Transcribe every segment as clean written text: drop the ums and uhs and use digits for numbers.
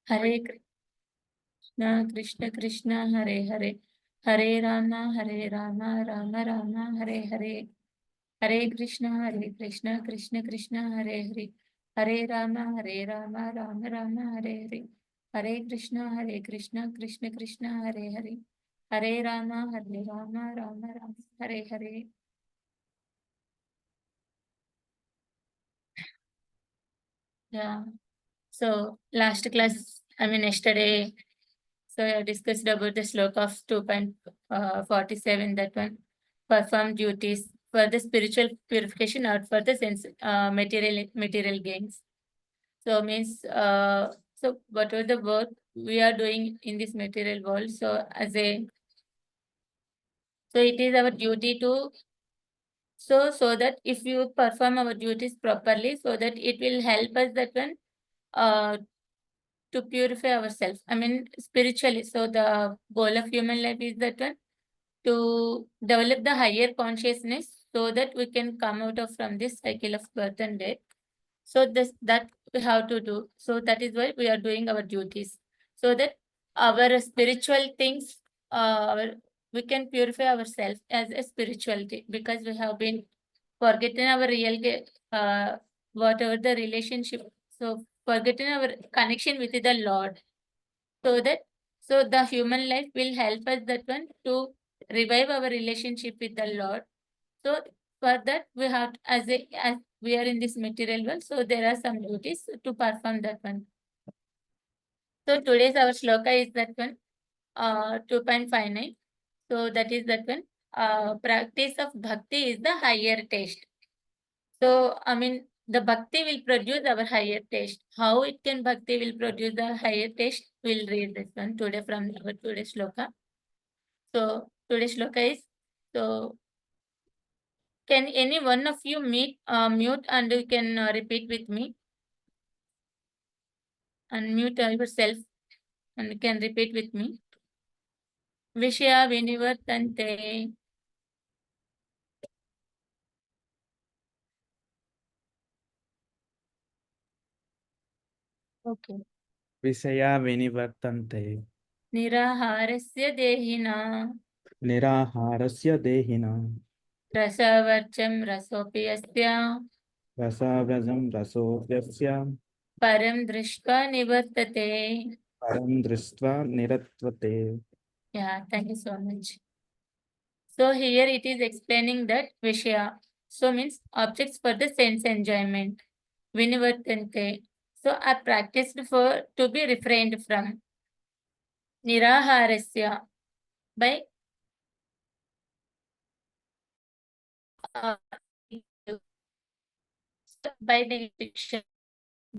Hare Krishna, Krishna Krishna, Hare Hare, Hare Rama, Rama Rama, Hare Hare. Hare Krishna, Krishna Krishna, Hare Hare. Hare Rama, Rama Rama, Hare Hare. Hare Krishna, Krishna Krishna, Hare Hare. Hare Rama, Rama Rama, Hare Hare. Yeah. So last class, yesterday, so I discussed about the sloka of 2.47, that one, perform duties for the spiritual purification or for the sense material gains. So means so whatever the work we are doing in this material world, so it is our duty to so that if you perform our duties properly, so that it will help us that one uh to purify ourselves. Spiritually. So the goal of human life is that one, to develop the higher consciousness so that we can come out of from this cycle of birth and death. So that we have to do. So that is why we are doing our duties. So that our spiritual things, we can purify ourselves as a spirituality, because we have been forgetting our whatever the relationship. So forgetting our connection with the Lord. So that the human life will help us that one to revive our relationship with the Lord. So for that we have as we are in this material world, so there are some duties to perform that one. So today's our shloka is that one, 2.59. So that is that one. Practice of bhakti is the higher taste. So the bhakti will produce our higher taste. How it can bhakti will produce the higher taste? We'll read this one today from our today's shloka. So today's shloka is, so can any one of you mute and you can repeat with me? Unmute yourself and you can repeat with me. Vishya Vinivartante. Okay. Visaya vinivartante. Niraharasya dehina. Niraharasya dehina. Rasavarcham rasopi asya. Rasavrajam rasopyasya. Param drishva nivartate. Param dristva niratvate. Yeah, thank you so much. So here it is explaining that Vishya. So means objects for the sense enjoyment. Vinivartante. So are practiced for to be refrained from. Niraharasya. By uh, by the fiction.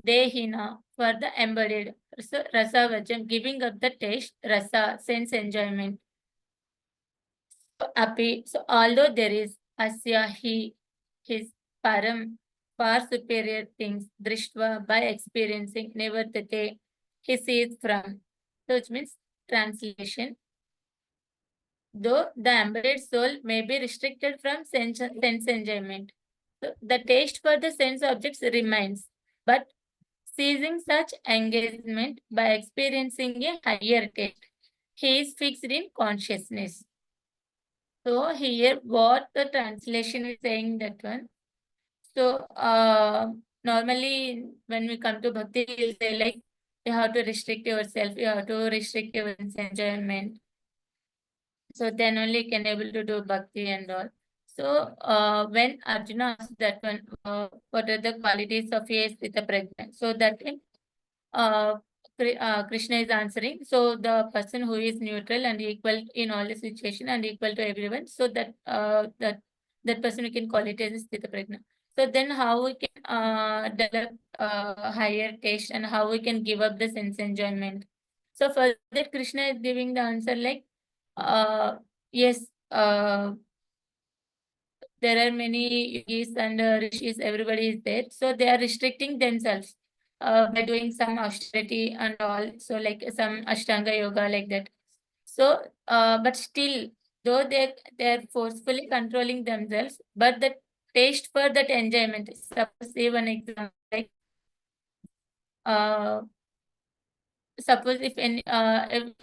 Dehina for the embodied. So rasavajam, giving up the taste, rasa, sense enjoyment. So api, so although there is asya, his param, far superior things, drishtva, by experiencing, nevartate, he sees from. So which means translation. Though the embodied soul may be restricted from sense enjoyment, so the taste for the sense objects remains, but ceasing such engagement by experiencing a higher taste, he is fixed in consciousness. So here what the translation is saying that one. So normally when we come to bhakti, we'll say like you have to restrict yourself, you have to restrict your enjoyment. So then only can able to do bhakti and all. So when Arjuna asked that one, what are the qualities of a Sthita Prajna? So that uh, Krishna is answering. So the person who is neutral and equal in all the situation and equal to everyone. So that person we can call it as a Sthita Prajna. So then how we can develop higher taste and how we can give up the sense enjoyment. So for that Krishna is giving the answer like, yes, there are many yogis and rishis, everybody is there. So they are restricting themselves by doing some austerity and all. So like some Ashtanga yoga like that. So, but still, though they are forcefully controlling themselves, but the taste for that enjoyment. Suppose say one example like uh, suppose if any the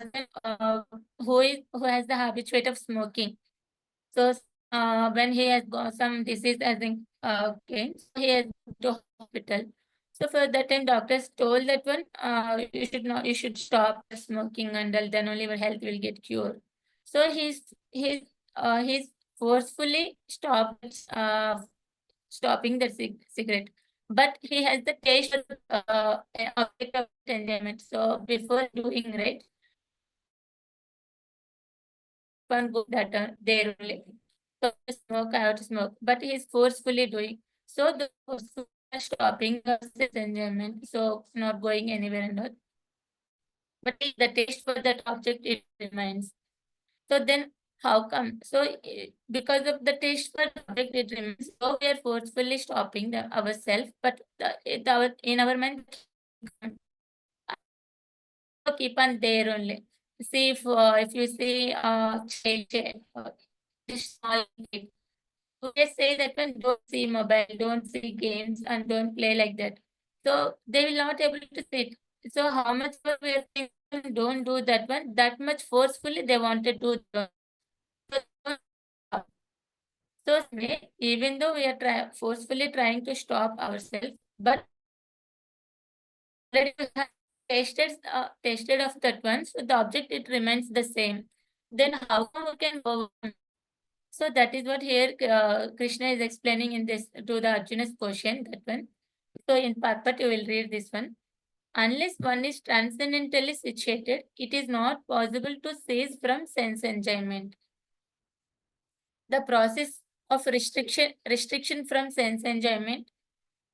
person who has the habituate of smoking, so when he has got some disease as in okay, so he has gone to hospital. So for that time, doctors told that one you should stop smoking until then only your health will get cured. So he's forcefully stopping the cigarette, but he has the taste of object of enjoyment. So before doing right, one go that there only. So to smoke, I have to smoke, but he is forcefully doing. So the forceful stopping his enjoyment, so not going anywhere and all. But the taste for that object it remains. So then how come? So because of the taste for the object it remains, so we are forcefully stopping ourselves, but in our mind keep on there only. See if you see child, this small kid, they say that one don't see mobile, don't see games, and don't play like that. So they will not able to sit. So how much more we are saying don't do that one, that much forcefully they want to do that. So don't stop. So even though we are forcefully trying to stop ourselves, but already we have tasted of that one, so the object it remains the same. Then how come we can go on? So that is what here Krishna is explaining in this to the Arjuna's question, that one. So in part you will read this one. Unless one is transcendentally situated, it is not possible to cease from sense enjoyment. The process of restriction from sense enjoyment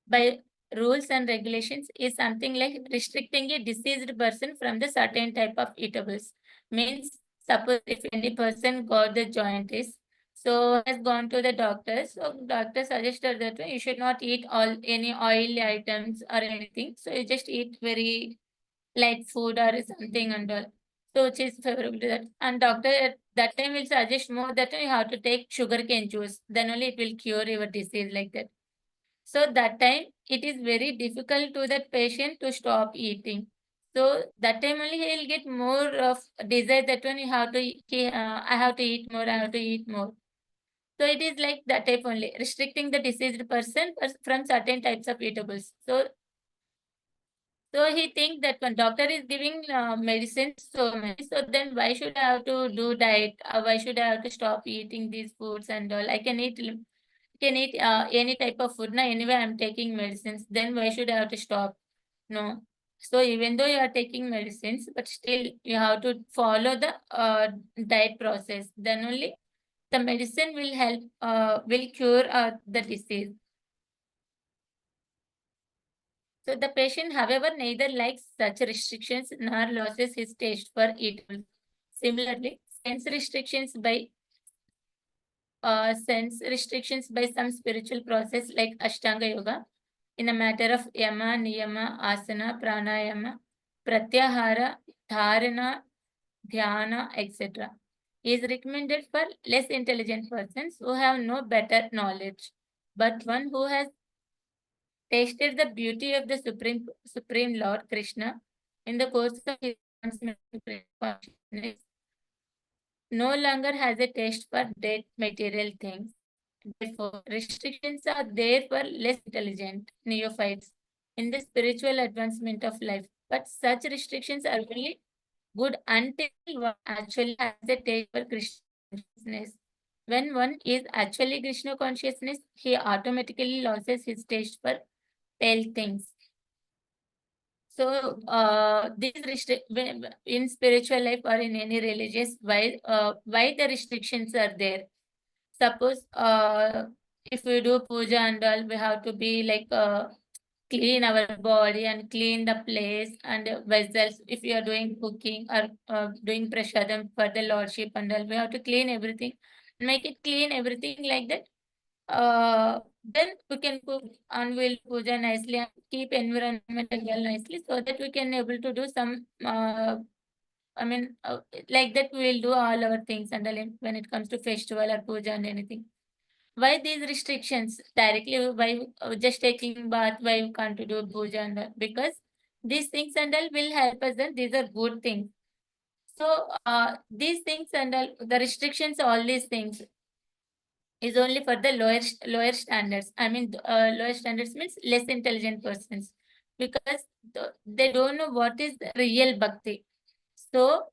by rules and regulations is something like restricting a diseased person from the certain type of eatables. Means suppose if any person got the jaundice, so has gone to the doctor, so doctor suggested that you should not eat all any oily items or anything, so you just eat very light food or something and all, so which is favorable to that. And doctor at that time will suggest more that you have to take sugarcane juice, then only it will cure your disease, like that. So that time it is very difficult to that patient to stop eating. So that time only he will get more of desire that one you have to I have to eat more, I have to eat more. So it is like that type only, restricting the diseased person from certain types of eatables. So he think that one doctor is giving medicines so many. So then why should I have to do diet? Why should I have to stop eating these foods and all? I can eat any type of food. Now anyway, I'm taking medicines. Then why should I have to stop? No. So even though you are taking medicines, but still you have to follow the diet process. Then only the medicine will help, will cure the disease. So the patient, however, neither likes such restrictions nor loses his taste for eatables. Similarly, sense restrictions by some spiritual process like Ashtanga Yoga in a matter of yama, niyama, asana, pranayama, pratyahara, dharana, dhyana, etc. is recommended for less intelligent persons who have no better knowledge, but one who has tasted the beauty of the Supreme Lord Krishna in the course of his consciousness, no longer has a taste for dead material things. Therefore, restrictions are there for less intelligent neophytes in the spiritual advancement of life. But such restrictions are only good until one actually has a taste for Krishna consciousness. When one is actually Krishna consciousness, he automatically loses his taste for pale things. So, in spiritual life or in any religious, why the restrictions are there? Suppose, if we do puja and all, we have to be like clean our body and clean the place and vessels. If you are doing cooking or doing prasadam for the lordship and all, we have to clean everything, make it clean everything like that. Then we can cook and we'll puja nicely and keep environment as well nicely, so that we can able to do some I mean like that we will do all our things and all when it comes to festival or puja and anything. Why these restrictions directly? Why just taking bath? Why you can't do puja and all? Because These things and all will help us, and these are good things. So these things and all, the restrictions, all these things is only for the lower standards. I mean, lower standards means less intelligent persons, because they don't know what is the real bhakti. So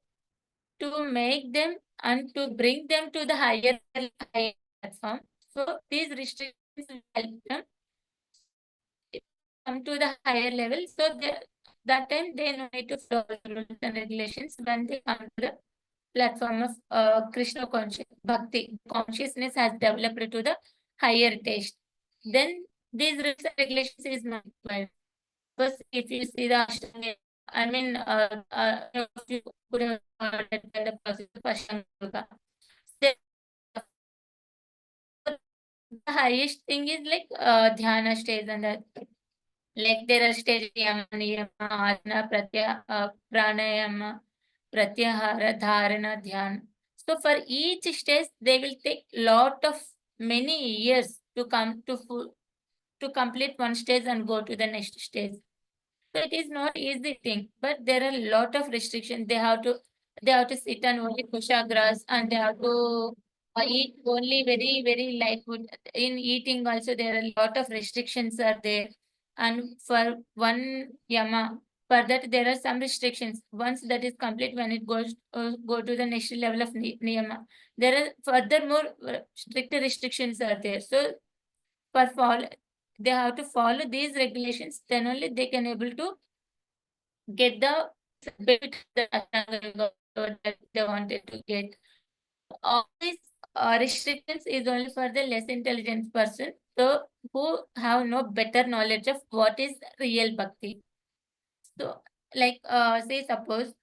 to make them and to bring them to the higher platform, so these restrictions will help them come to the higher level. So that time they no need to follow the rules and regulations when they come to the platform of Krishna Bhakti. Consciousness has developed to the higher taste. Then these rules and regulations is not required. Because if you see the Ashtanga, I mean, if you could have heard the process of Ashtanga Yoga. The the highest thing is like dhyana stage, and like there are stages yama, niyama, asana, pranayama, pratyahara, dharana, dhyana. So for each stage, they will take lot of many years to come to to complete one stage and go to the next stage. So it is not easy thing, but there are a lot of restrictions. They have to sit on only kusha grass, and they have to eat only very very light food. In eating also there are a lot of restrictions are there, and for one yama, for that there are some restrictions. Once that is complete, when it goes go to the next level of niyama, there are furthermore strict restrictions are there. So for follow, they have to follow these regulations. Then only they can able to get the benefit of the Ashtanga Yoga that they wanted to get. All these restrictions is only for the less intelligent person, so who have no better knowledge of what is real bhakti. So, like, say suppose,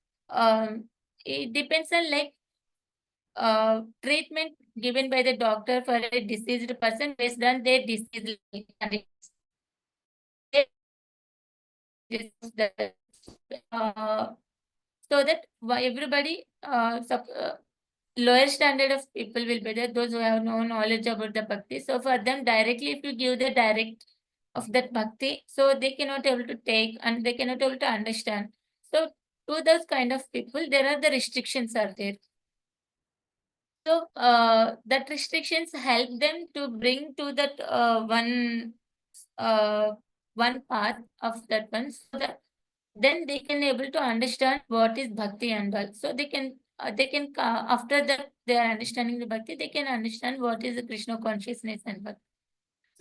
it depends on like treatment given by the doctor for a diseased person based on their disease level. And uh, so that everybody lower standard of people will be there, those who have no knowledge about the bhakti. So for them directly, if you give the direct of that bhakti, so they cannot able to take and they cannot able to understand. So to those kind of people, there are the restrictions are there. So that restrictions help them to bring to that uh, one path of that one, so that then they can able to understand what is bhakti and all. So they can after that they are understanding the bhakti, they can understand what is the Krishna consciousness and bhakti.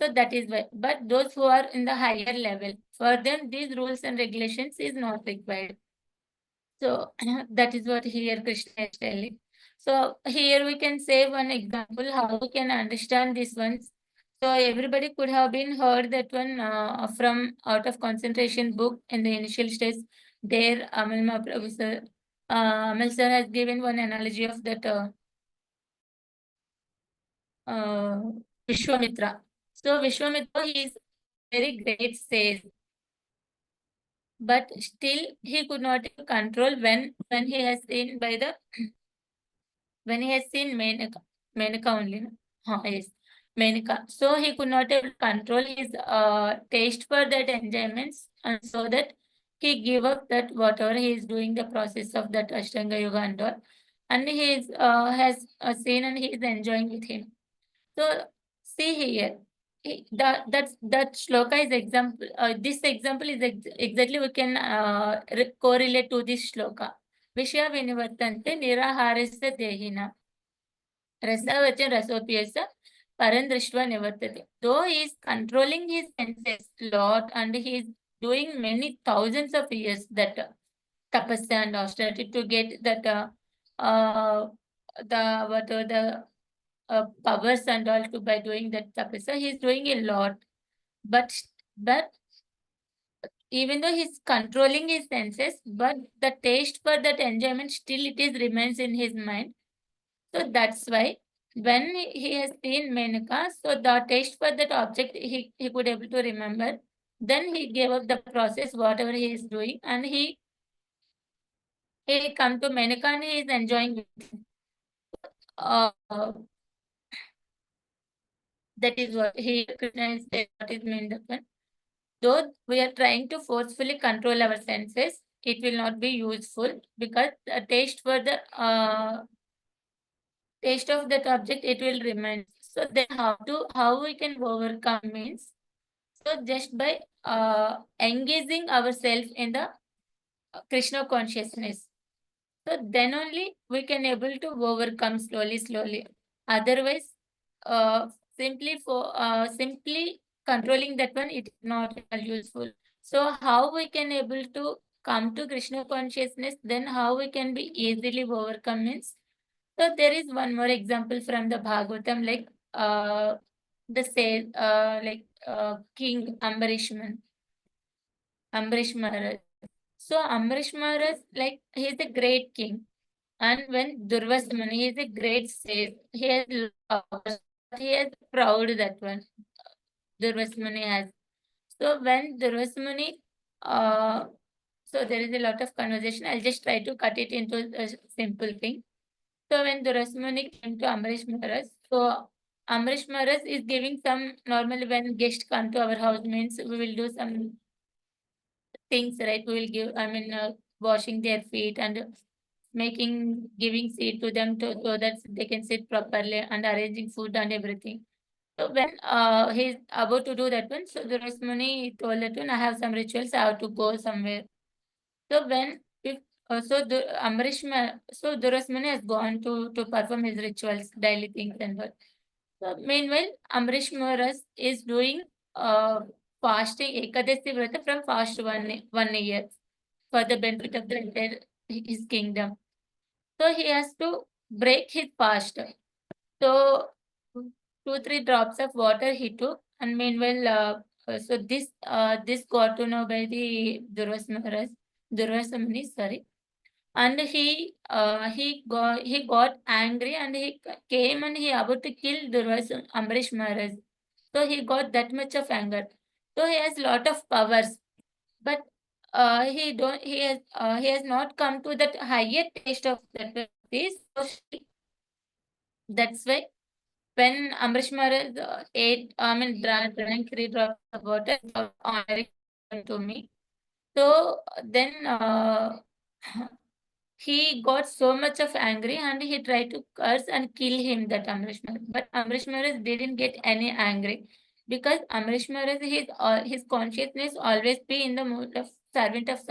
So that is why. But those who are in the higher level, for them these rules and regulations is not required. So that is what here Krishna is telling. So here we can say one example how we can understand this ones. So everybody could have been heard that one from out of concentration book in the initial stage. There Amal Mahaprabhu sir, Amal sir has given one analogy of that uh, Vishwamitra. So Vishwamitra, he is very great sage, but still he could not control when he has seen by the when he has seen Menaka only. No? Yes, Menaka. So he could not able to control his taste for that enjoyments, and so that he gave up that whatever he is doing the process of that Ashtanga Yoga and all, and he is has seen and he is enjoying with him. So see here. That shloka is example. This example is exactly we can correlate to this shloka. Vishya vinivartante niraharasya dehina. Rasavachan rasopyasa parandrishva nivartate. Though he is controlling his senses lot and he is doing many thousands of years that tapasya and austerity to get that uh, the whatever the powers and all to by doing that tapasya, he is doing a lot. But even though he's controlling his senses, but the taste for that enjoyment still it is remains in his mind. So that's why when he has seen Menaka, so the taste for that object he could able to remember. Then he gave up the process, whatever he is doing, and he come to Menaka and he is enjoying with him. That is what he Krishna is what is meant of it. Though we are trying to forcefully control our senses, it will not be useful because the taste of that object it will remain. So then how we can overcome means, so just by engaging ourselves in the Krishna consciousness. So then only we can able to overcome slowly. Otherwise, uh, simply controlling that one, it is not useful. So how we can able to come to Krishna consciousness, then how we can be easily overcome means. So there is one more example from the Bhagavatam, like the say King Ambarish Maharaj. So Ambarish Maharaj, like he is a great king. And when Durvas Muni is a great sage, he has powers, but he is proud that one. Durvas Muni has. So when Durvas Muni, so there is a lot of conversation. I'll just try to cut it into a simple thing. So when Durvas Muni came to Amrish Maharaj, so Amrish Maharaj is giving some normally when guests come to our house means we will do some things, right? We will give, washing their feet and giving seat to them so that they can sit properly and arranging food and everything. So when he's about to do that one, so Durasmuni told that one, I have some rituals, I have to go somewhere. So when if so the so Durasmuni has gone to perform his rituals, daily things and all. So meanwhile, Amrish Maharaj is doing uh fasting Ekadasi Vrata from fast 1 year for the benefit of the entire his kingdom. So he has to break his fast. So 2-3 drops of water he took, and meanwhile, so this got to know by the Durvasa Muni, sorry, and he got angry and he came and he about to kill Durvasa Ambarish Maharaj. So he got that much of anger. So he has lot of powers, but he has not come to that higher taste of that this. So that's why when Amrish Maharaj drank 3 drops of water without honoring to me. So then he got so much of angry and he tried to curse and kill him, that Amrish Maharaj. But Amrish Maharaj didn't get any angry because Amrish Maharaj, his consciousness always be in the mood of servant of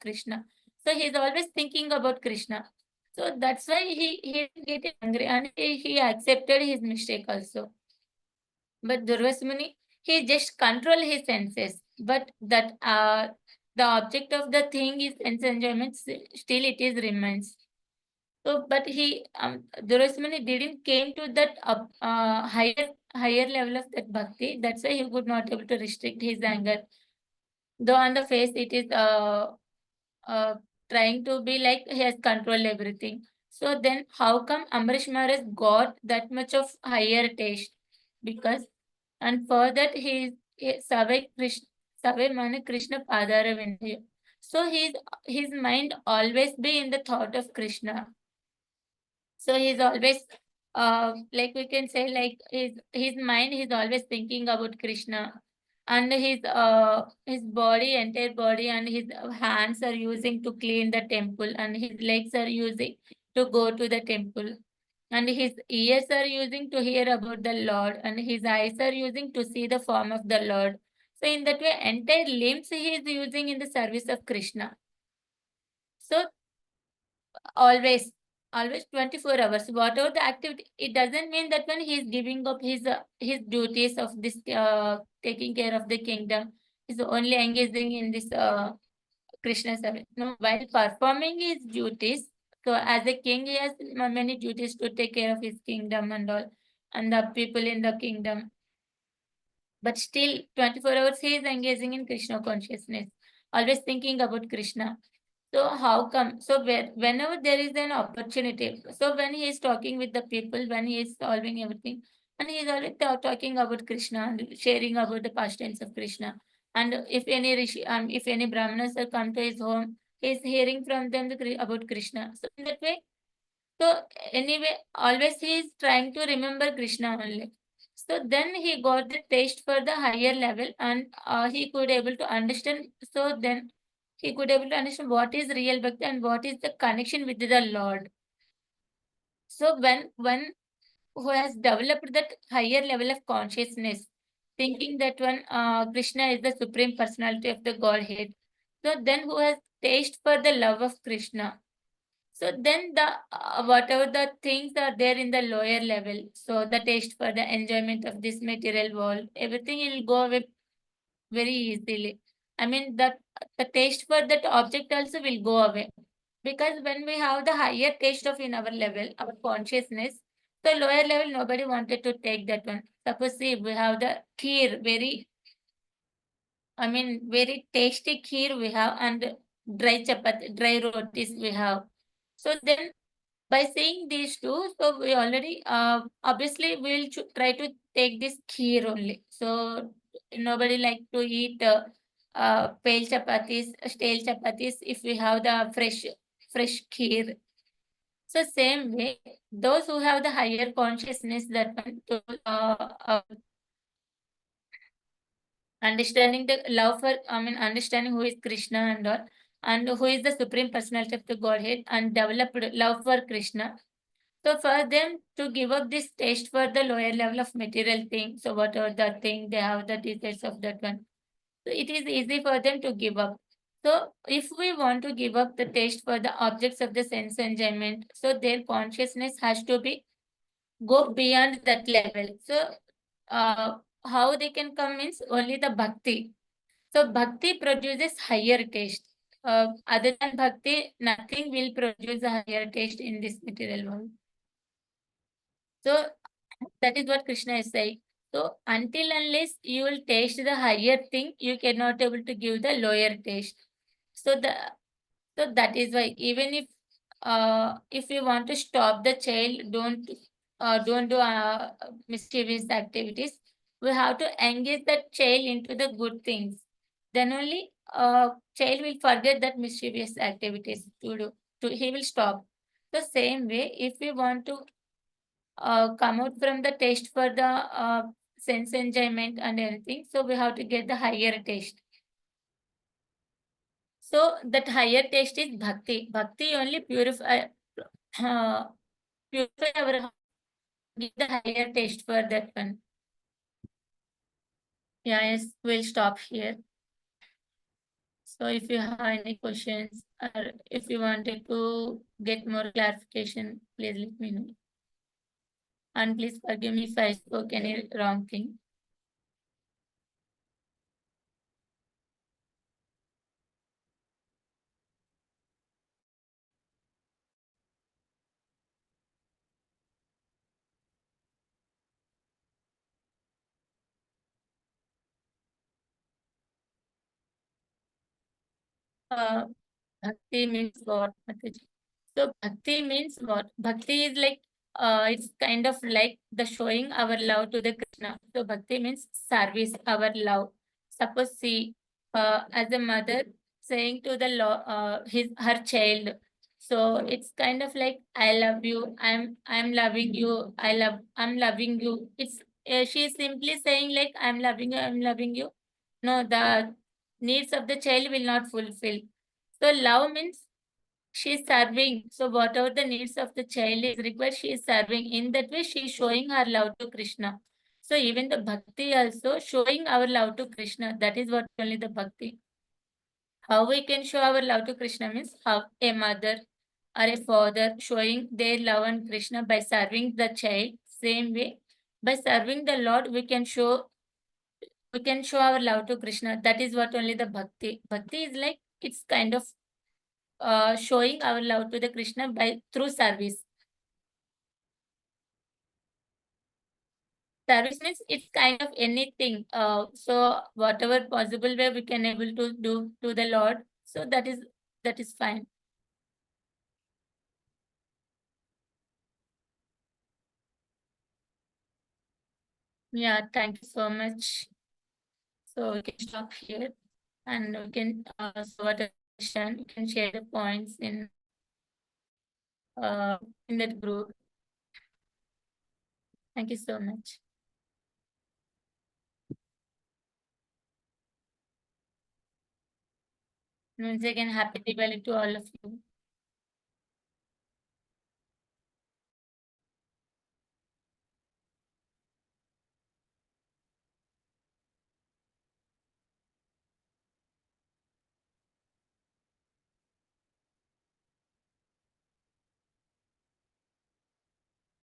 Krishna. So he's always thinking about Krishna. So that's why he didn't get angry and he accepted his mistake also. But Durvasmuni, he just control his senses. But that the object of the thing is sense enjoyment, still it is remains. So, but Durvasmuni didn't came to that higher level of that bhakti. That's why he could not able to restrict his anger. Though on the face it is uh, trying to be like he has controlled everything. So then, how come Amrish Maharaj got that much of higher taste? Because and for that he is Savai Mane Krishna Padara Vindya. So his mind always be in the thought of Krishna. So he's always like we can say like his mind he's always thinking about Krishna, and his body, entire body, and his hands are using to clean the temple, and his legs are using to go to the temple, and his ears are using to hear about the Lord, and his eyes are using to see the form of the Lord. So in that way, entire limbs he is using in the service of Krishna. So always 24 hours, whatever the activity, it doesn't mean that when he is giving up his duties of this taking care of the kingdom, he's only engaging in this Krishna service. No, while performing his duties, so as a king he has many duties to take care of his kingdom and all, and the people in the kingdom, but still 24 hours he is engaging in Krishna consciousness, always thinking about Krishna. So how come? So whenever there is an opportunity, so when he is talking with the people, when he is solving everything, and he is always talking about Krishna and sharing about the pastimes of Krishna. And if any brahmanas are come to his home, he is hearing from them about Krishna. So in that way, so anyway, always he is trying to remember Krishna only. So then he got the taste for the higher level, and he could able to understand. So then he could able to understand what is real bhakti and what is the connection with the Lord. So when one who has developed that higher level of consciousness, thinking that one Krishna is the supreme personality of the Godhead, so then who has taste for the love of Krishna. So then the whatever the things are there in the lower level, so the taste for the enjoyment of this material world, everything will go away very easily. I mean that the taste for that object also will go away, because when we have the higher taste of in our level, our consciousness, the lower level nobody wanted to take that one. Suppose see we have the kheer, very very tasty kheer we have, and dry chapati, dry rotis we have. So then by saying these two, so we already obviously we'll try to take this kheer only. So nobody like to eat pale chapatis, stale chapatis if we have the fresh kheer. So same way, those who have the higher consciousness that want to understanding the love for, understanding who is Krishna and all, and who is the supreme personality of the Godhead, and developed love for Krishna. So for them to give up this taste for the lower level of material thing, so whatever the thing they have the desires of that one, so it is easy for them to give up. So if we want to give up the taste for the objects of the sense enjoyment, so their consciousness has to be go beyond that level. So uh, how they can come means only the bhakti. So bhakti produces higher taste. Other than bhakti, nothing will produce a higher taste in this material world. So that is what Krishna is saying. So until unless you will taste the higher thing, you cannot able to give the lower taste. So the so that is why even if you want to stop the child, don't do mischievous activities. We have to engage that child into the good things. Then only child will forget that mischievous activities to do. He will stop. The same way, if we want to come out from the taste for the sense enjoyment and everything. So we have to get the higher taste. So that higher taste is bhakti. Bhakti only uh, purify our heart, give the higher taste for that one. Yeah, yes, we'll stop here. So if you have any questions or if you wanted to get more clarification, please let me know. And please forgive me if I spoke any wrong thing. Uh, Bhakti means what, Mataji? So bhakti means what? Bhakti is like it's kind of like the showing our love to the Krishna. So bhakti means service, our love. Suppose see, as a mother saying to the her child. So it's kind of like I love you. I'm loving you. I'm loving you. It's she is simply saying like I'm loving you. I'm loving you. No, the needs of the child will not fulfill. So love means she is serving. So whatever the needs of the child is required, she is serving. In that way, she is showing her love to Krishna. So even the bhakti also showing our love to Krishna. That is what only the bhakti. How we can show our love to Krishna means how a mother or a father showing their love on Krishna by serving the child. Same way, by serving the Lord, we can show our love to Krishna. That is what only the bhakti. Bhakti is like it's kind of showing our love to the Krishna by through service. Service means it's kind of anything. So whatever possible way we can able to do to the Lord. So that is fine. Yeah, thank you so much. So we can stop here and we can so whatever question you can share the points in that group. Thank you so much. Once again, happy Diwali to all of you.